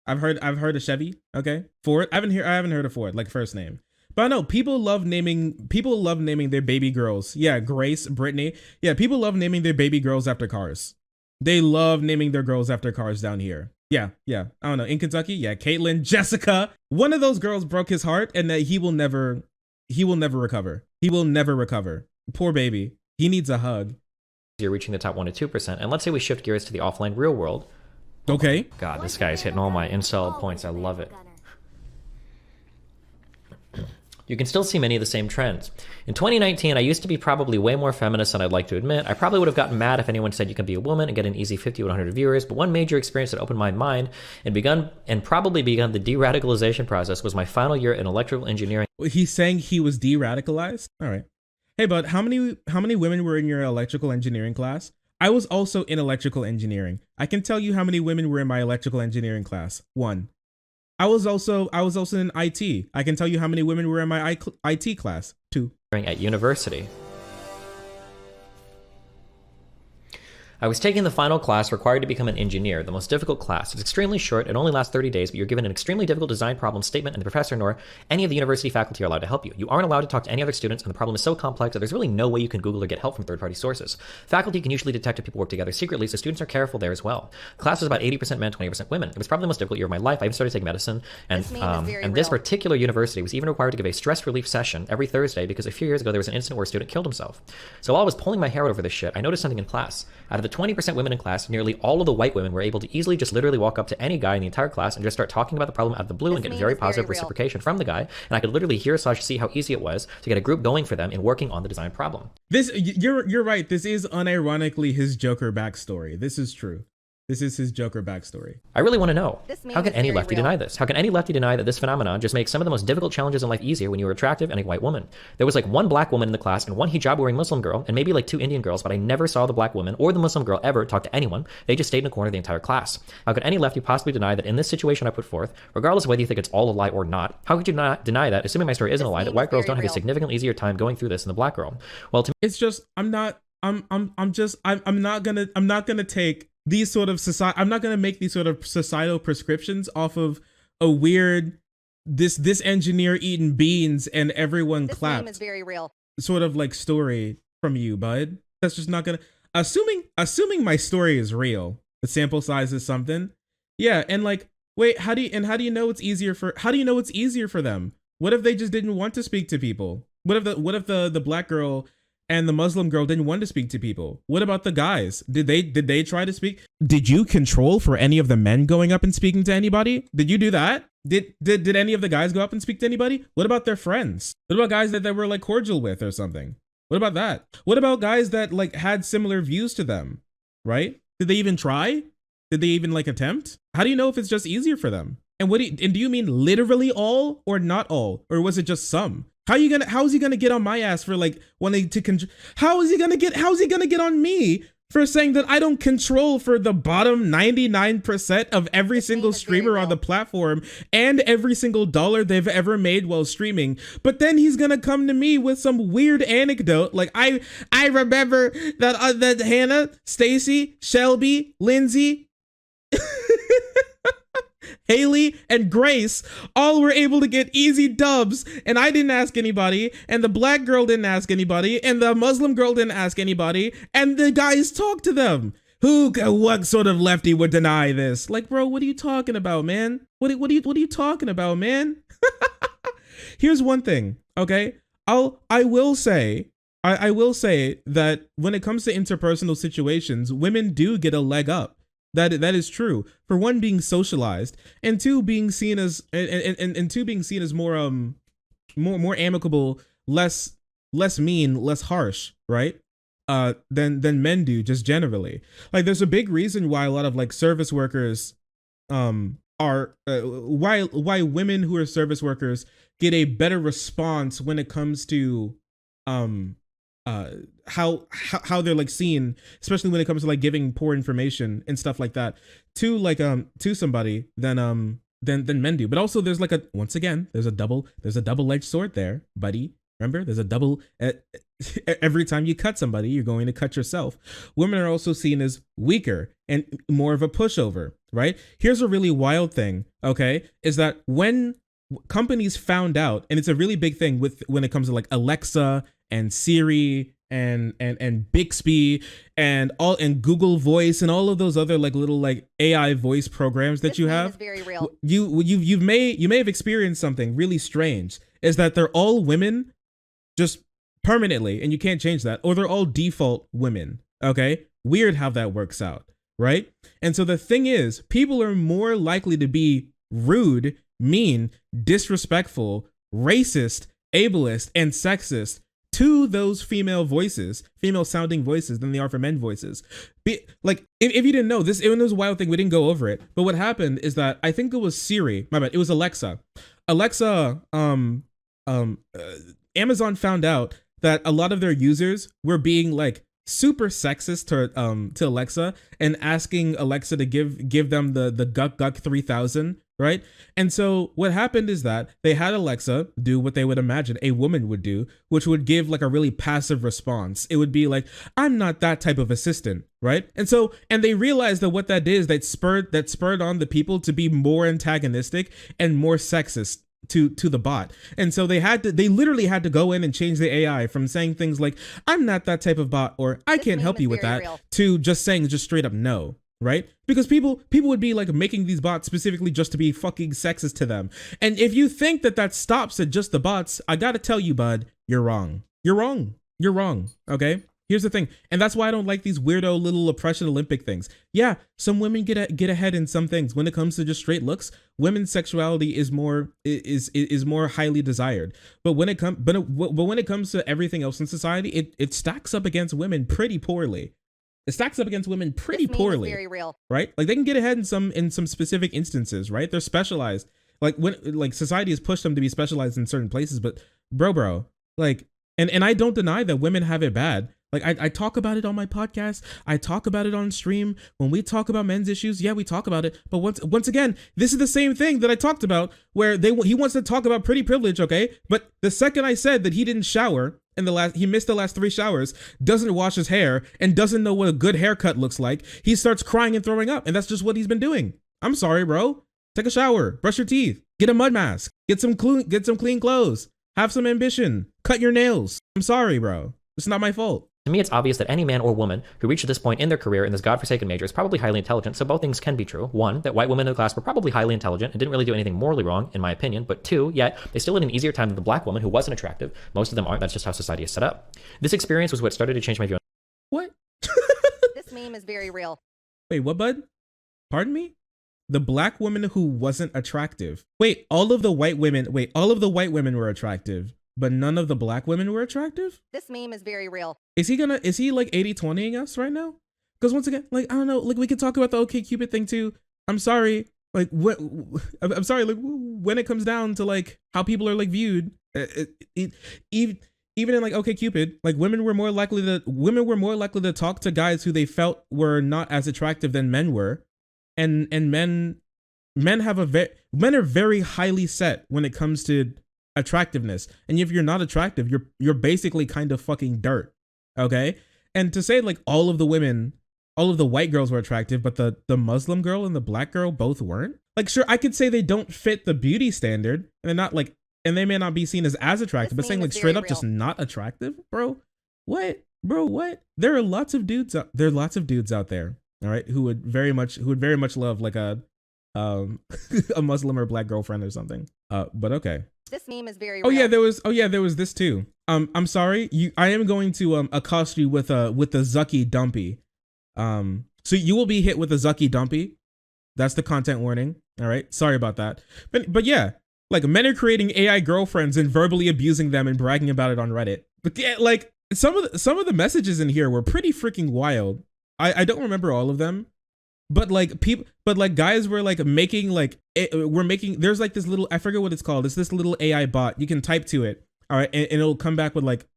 I've heard of Chevy, okay? Ford. I haven't heard of Ford, like first name. But I know people love naming their baby girls. Yeah, Grace, Brittany. Yeah, people love naming their baby girls after cars. They love naming their girls after cars down here. Yeah. I don't know. In Kentucky, yeah, Caitlin, Jessica. One of those girls broke his heart, and that he will never recover. He will never recover. Poor baby. He needs a hug. You're reaching the top 1 to 2%. And let's say we shift gears to the offline real world. Okay. God, this guy is hitting all my incel points. I love it. You can still see many of the same trends. In 2019, I used to be probably way more feminist than I'd like to admit. I probably would have gotten mad if anyone said you can be a woman and get an easy 50 to 100 viewers, but one major experience that opened my mind and probably begun the de-radicalization process was my final year in electrical engineering. He's saying he was de-radicalized? All right. Hey, bud, how many women were in your electrical engineering class? I was also in electrical engineering. I can tell you how many women were in my electrical engineering class. 1. I was also in IT. I can tell you how many women were in my IT class. 2. At university. I was taking the final class required to become an engineer, the most difficult class. It's extremely short, it only lasts 30 days, but you're given an extremely difficult design problem statement, and the professor nor any of the university faculty are allowed to help you. You aren't allowed to talk to any other students, and the problem is so complex that there's really no way you can Google or get help from third-party sources. Faculty can usually detect if people work together secretly, so students are careful there as well. The class was about 80% men, 20% women. It was probably the most difficult year of my life. I even started taking medicine, and this particular university was even required to give a stress relief session every Thursday because a few years ago there was an incident where a student killed himself. So while I was pulling my hair out over this shit, I noticed something in class. Out of the 20% women in class, nearly all of the white women were able to easily just literally walk up to any guy in the entire class and just start talking about the problem out of the blue and get very positive reciprocation from the guy. And I could literally hear / see how easy it was to get a group going for them in working on the design problem. You're right. This is unironically his Joker backstory. This is true. This is his Joker backstory. I really want to know, how can any lefty deny this? How can any lefty deny that this phenomenon just makes some of the most difficult challenges in life easier when you are attractive and a white woman? There was like one black woman in the class and one hijab-wearing Muslim girl, and maybe like 2 Indian girls, but I never saw the black woman or the Muslim girl ever talk to anyone. They just stayed in a corner the entire class. How could any lefty possibly deny that in this situation I put forth, regardless of whether you think it's all a lie or not, how could you not deny that, assuming my story isn't a lie, that white girls don't have a significantly easier time going through this than the black girl? Well, to me, it's just, I'm not gonna take these sort of I'm not gonna make these sort of societal prescriptions off of a weird this engineer eating beans and everyone clapped. This meme is very real. Sort of like story from you, bud. That's just not gonna assuming my story is real. The sample size is something. Yeah, and like, wait, how do you know it's easier for them? What if they just didn't want to speak to people? What if the black girl and the Muslim girl didn't want to speak to people? What about the guys? Did they try to speak? Did you control for any of the men going up and speaking to anybody? Did you do that? Did any of the guys go up and speak to anybody? What about their friends? What about guys that they were like cordial with or something? What about that? What about guys that like had similar views to them? Right? Did they even try? Did they even like attempt? How do you know if it's just easier for them? And do you mean literally all or not all? Or was it just some? How is he gonna get on my ass for like wanting to how is he gonna get on me for saying that I don't control for the bottom 99% of every single streamer on the platform and every single dollar they've ever made while streaming? But then he's gonna come to me with some weird anecdote like I remember that Hannah, Stacy, Shelby, Lindsay, Haley, and Grace all were able to get easy dubs, and I didn't ask anybody, and the black girl didn't ask anybody, and the Muslim girl didn't ask anybody, and the guys talked to them. What sort of lefty would deny this? Like, bro, what are you talking about, man? What are you talking about, man? Here's one thing, okay? I will say that when it comes to interpersonal situations, women do get a leg up. That is true. For one, being socialized, and two, being seen as more amicable less mean, less harsh, right? Than men do just generally. Like there's a big reason why a lot of like service workers are why women who are service workers get a better response when it comes to um how they're like seen, especially when it comes to like giving poor information and stuff like that to like to somebody than men do. But also there's like a once again there's a double-edged sword there, buddy. Remember, there's a double. Every time you cut somebody, you're going to cut yourself. Women are also seen as weaker and more of a pushover, right? Here's a really wild thing, okay, is that when companies found out, and it's a really big thing with when it comes to like Alexa and Siri and Bixby and Google Voice and all of those other like little like AI voice programs that you have. Very real. You may have experienced something really strange. Is that they're all women just permanently, and you can't change that, or they're all default women, okay? Weird how that works out, right? And so the thing is, people are more likely to be rude, mean, disrespectful, racist, ableist, and sexist to those female sounding voices than they are for men voices. Like, if you didn't know, this, it was a wild thing, we didn't go over it, but what happened is that, I think it was Siri, my bad, it was Alexa. Amazon found out that a lot of their users were being like super sexist to Alexa and asking Alexa to give them the Guck 3000, right? And so what happened is that they had Alexa do what they would imagine a woman would do, which would give like a really passive response. It would be like, I'm not that type of assistant, right? And they realized that what that did is that spurred on the people to be more antagonistic and more sexist to the bot. And so they literally had to go in and change the AI from saying things like, I'm not that type of bot, or I can't help you with that, to just saying just straight up no, right? Because people would be like making these bots specifically just to be fucking sexist to them. And if you think that stops at just the bots, I gotta tell you, bud, you're wrong. You're wrong, okay? Here's the thing, and that's why I don't like these weirdo little oppression Olympic things. Yeah, some women get ahead in some things. When it comes to just straight looks, women's sexuality is more highly desired. But when it comes to everything else in society, it stacks up against women pretty poorly. It stacks up against women pretty poorly. Very real. Right? Like they can get ahead in some specific instances, right? They're specialized. Like when like society has pushed them to be specialized in certain places, but bro, like and I don't deny that women have it bad. Like I talk about it on my podcast. I talk about it on stream. When we talk about men's issues, yeah, we talk about it. But once again, this is the same thing that I talked about where he wants to talk about pretty privilege, okay? But the second I said that he didn't shower he missed the last 3 showers, doesn't wash his hair, and doesn't know what a good haircut looks like, he starts crying and throwing up. And that's just what he's been doing. I'm sorry, bro. Take a shower, brush your teeth, get a mud mask, get some clean clothes, have some ambition, cut your nails. I'm sorry, bro. It's not my fault. To me, it's obvious that any man or woman who reached this point in their career in this godforsaken major is probably highly intelligent, so both things can be true. One, that white women in the class were probably highly intelligent and didn't really do anything morally wrong, in my opinion, but two, yet they still had an easier time than the black woman who wasn't attractive. Most of them aren't, that's just how society is set up. This experience was what started to change my view on— What? This meme is very real. Wait, what, bud? Pardon me? The black woman who wasn't attractive. Wait, all of the white women were attractive, but none of the black women were attractive? This meme is very real. Is he like 80-20ing us right now? Because once again, like, I don't know, like we could talk about the OkCupid thing too. I'm sorry. Like, I'm sorry, like when it comes down to like how people are like viewed, even in like OkCupid, like women were more likely to talk to guys who they felt were not as attractive than men were. And men are very highly set when it comes to attractiveness, and if you're not attractive, you're basically kind of fucking dirt, okay? And to say like all of the white girls were attractive, but the Muslim girl and the black girl both weren't, like, sure, I could say they don't fit the beauty standard, and they're not like, and they may not be seen as attractive, but saying like straight up just not attractive, bro, what? There are lots of dudes out there, all right, who would very much love like a Muslim or black girlfriend or something. But okay. This meme is very real. There was this too. I'm sorry. I am going to accost you with the Zucky Dumpy. So you will be hit with a Zucky Dumpy. That's the content warning. All right. Sorry about that. But yeah, Like men are creating AI girlfriends and verbally abusing them and bragging about it on Reddit. But yeah, like some of the messages in here were pretty freaking wild. I don't remember all of them, but like people, but like guys were like making like we're making. There's like this little, I forget what it's called. It's this little AI bot. You can type to it, all right, and it'll come back with like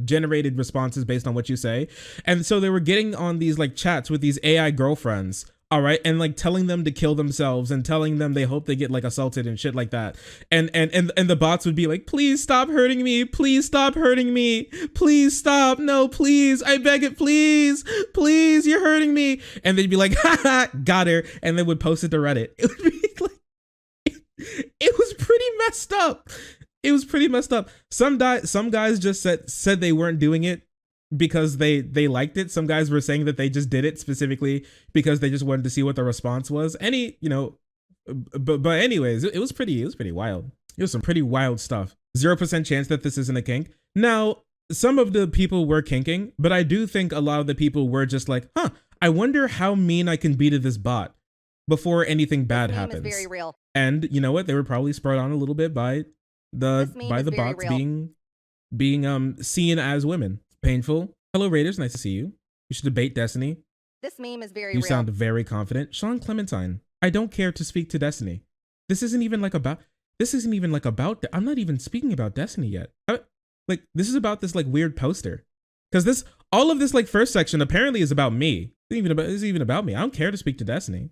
generated responses based on what you say. And so they were getting on these like chats with these AI girlfriends, all right, and like telling them to kill themselves and telling them they hope they get like assaulted and shit like that. And the bots would be like, please stop hurting me, please stop hurting me, please stop, no, please, I beg it, please, please, you're hurting me. And they'd be like, haha, got her, and they would post it to Reddit. It would be like, it was pretty messed up. It was pretty messed up. Some guys just said they weren't doing it because they liked it. Some guys were saying that they just did it specifically because they just wanted to see what the response was. But anyways, it was pretty wild. It was some pretty wild stuff. 0% chance that this isn't a kink. Now, some of the people were kinking, but I do think a lot of the people were just like, huh, I wonder how mean I can be to this bot before anything bad happens. Is very real. And you know what? They were probably spurred on a little bit by the bots real. being seen as women. Painful. Hello Raiders, nice to see you. You should debate Destiny. This meme is very You real. sound very confident. Sean Clementine, I don't care to speak to Destiny. This isn't even like about I'm not even speaking about Destiny yet. This is about this like weird poster. Because all of this like first section apparently is about me. It's even about me. I don't care to speak to Destiny.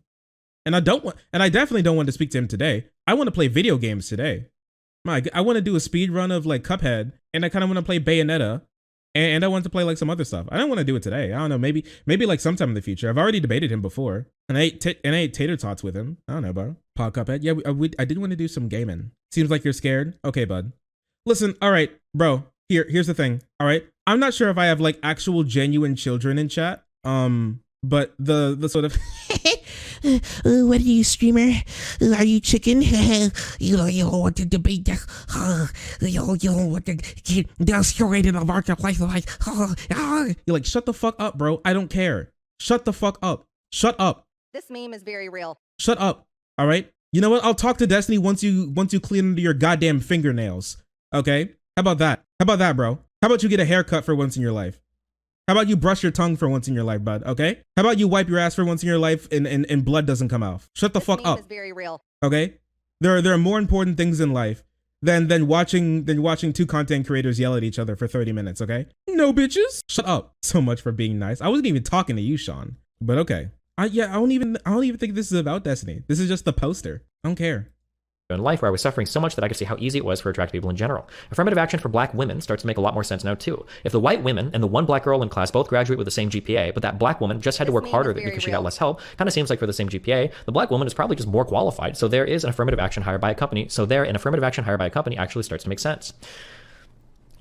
And I definitely don't want to speak to him today. I want to play video games today. I want to do a speed run of like Cuphead, and I kind of want to play Bayonetta, and I want to play like some other stuff. I don't want to do it today. I don't know. Maybe like sometime in the future. I've already debated him before, and I ate tater tots with him. I don't know, bro. Pod Cuphead. Yeah, I did want to do some gaming. Seems like you're scared. Okay, bud. Listen, all right, bro. Here's the thing. All right, I'm not sure if I have like actual genuine children in chat. But the sort of what are you, streamer? Are you chicken? You want to debate that? You want to get destroyed in the marketplace? You're like, shut the fuck up, bro. I don't care. Shut the fuck up. Shut up. This meme is very real. Shut up. All right. You know what? I'll talk to Destiny once you clean under your goddamn fingernails. Okay. How about that? How about that, bro? How about you get a haircut for once in your life? How about you brush your tongue for once in your life, bud? Okay. How about you wipe your ass for once in your life and blood doesn't come out? Shut the fuck up. This meme is very real. Okay. There are more important things in life than watching two content creators yell at each other for 30 minutes. Okay. No bitches. Shut up. So much for being nice. I wasn't even talking to you, Sean. But okay. I don't even think this is about Destiny. This is just the poster. I don't care. In life where I was suffering so much that I could see how easy it was for attractive people in general. Affirmative action for black women starts to make a lot more sense now too. If the white women and the one black girl in class both graduate with the same GPA, but that black woman just had to work harder because she got less help, kind of seems like for the same GPA, the black woman is probably just more qualified. So there is an affirmative action hired by a company. Actually starts to make sense.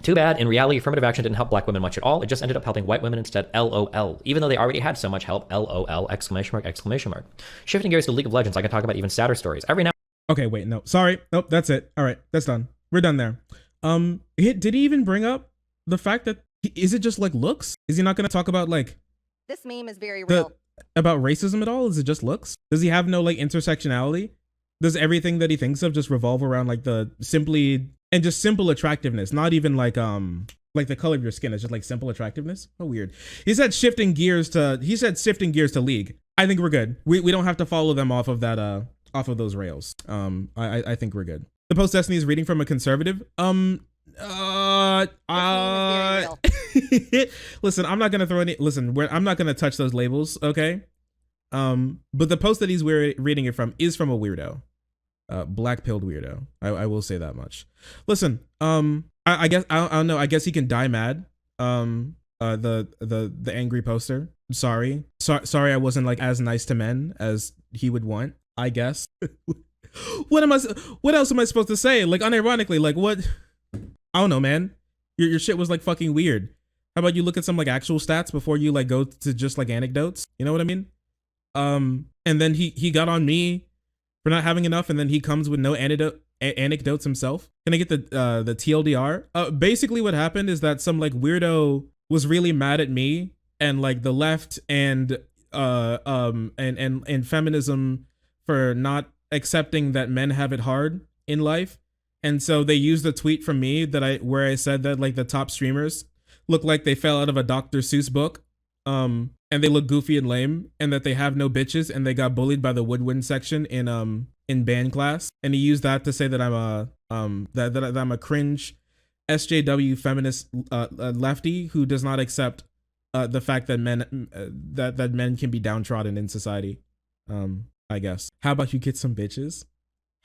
Too bad, in reality, affirmative action didn't help black women much at all. It just ended up helping white women instead, LOL. Even though they already had so much help, LOL, exclamation mark, exclamation mark. Shifting gears to League of Legends, I can talk about even sadder stories. Every now Okay, wait, no, sorry. Nope, that's it. All right, that's done. We're done there. Did he even bring up the fact that, is it just like looks? Is he not going to talk about like... This meme is very real. About racism at all? Is it just looks? Does he have no like intersectionality? Does everything that he thinks of just revolve around like the simple attractiveness? Not even like the color of your skin. It's just like simple attractiveness. Oh, weird. He said shifting gears to League. I think we're good. We don't have to follow them off of that off of those rails. I think we're good. The Post Destiny is reading from a conservative. Listen, I'm not gonna throw any. Listen, I'm not gonna touch those labels. Okay. But the post that he's reading it from is from a weirdo, black pilled weirdo. I will say that much. Listen, I guess I don't know. I guess he can die mad. The angry poster. Sorry. I wasn't like as nice to men as he would want. I guess. What else am I supposed to say? Like unironically, like what? I don't know, man. Your shit was like fucking weird. How about you look at some like actual stats before you like go to just like anecdotes? You know what I mean? And then he got on me for not having enough, and then he comes with no anecdotes himself. Can I get the TLDR? Basically what happened is that some like weirdo was really mad at me and like the left and feminism for not accepting that men have it hard in life. And so they used a tweet from me where I said that like the top streamers look like they fell out of a Dr. Seuss book. And they look goofy and lame, and that they have no bitches, and they got bullied by the woodwind section in band class. And he used that to say that I'm a cringe SJW feminist lefty who does not accept the fact that men can be downtrodden in society. I guess. How about you get some bitches?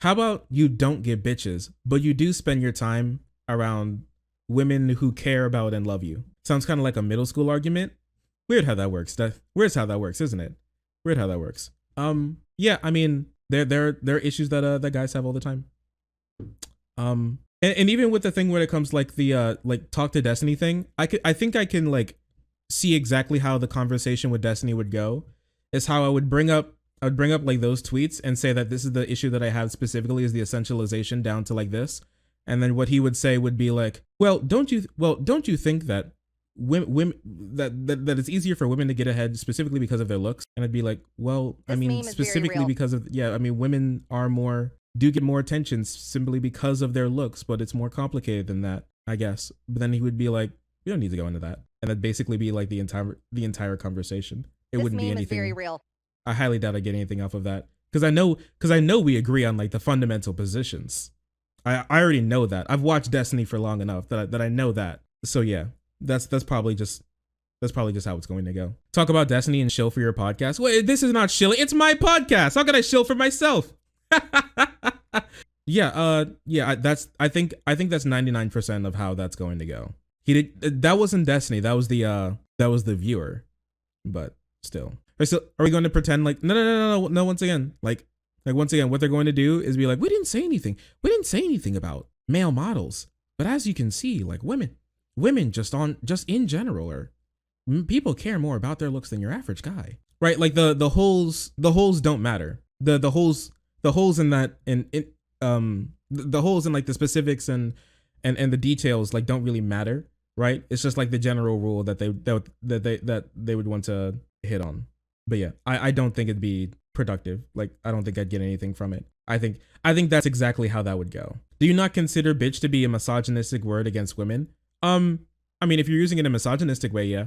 How about you don't get bitches, but you do spend your time around women who care about and love you? Sounds kind of like a middle school argument. Weird how that works. Weird how that works, isn't it? Weird how that works. Yeah, I mean, there are issues that guys have all the time. And even with the thing when it comes like the like talk to Destiny thing, I think I can like see exactly how the conversation with Destiny would go. Is how I would bring up like those tweets and say that this is the issue that I have specifically is the essentialization down to like this. And then what he would say would be like, well, don't you think that women that it's easier for women to get ahead specifically because of their looks? And I'd be like, well, I mean, specifically because of, yeah, I mean, women do get more attention simply because of their looks, but it's more complicated than that, I guess. But then he would be like, we don't need to go into that. And that'd basically be like the entire conversation. It wouldn't be anything. Is very real. I highly doubt I get anything off of that. Because I know we agree on like the fundamental positions. I already know that. I've watched Destiny for long enough that I know that. So yeah, that's probably just how it's going to go. Talk about Destiny and shill for your podcast. Wait, this is not shilling. It's my podcast. How can I shill for myself? Yeah. I think that's 99% of how that's going to go. That wasn't Destiny. That was the viewer. But still. Are we going to pretend like no? Once again, like once again, what they're going to do is be like, we didn't say anything about male models, but as you can see, like women just in general are people care more about their looks than your average guy, right? Like the holes don't matter. The holes in that the holes in like the specifics and the details like don't really matter, right? It's just like the general rule that they would want to hit on. But yeah, I don't think it'd be productive. Like, I don't think I'd get anything from it. I think that's exactly how that would go. Do you not consider bitch to be a misogynistic word against women? I mean, if you're using it in a misogynistic way, yeah.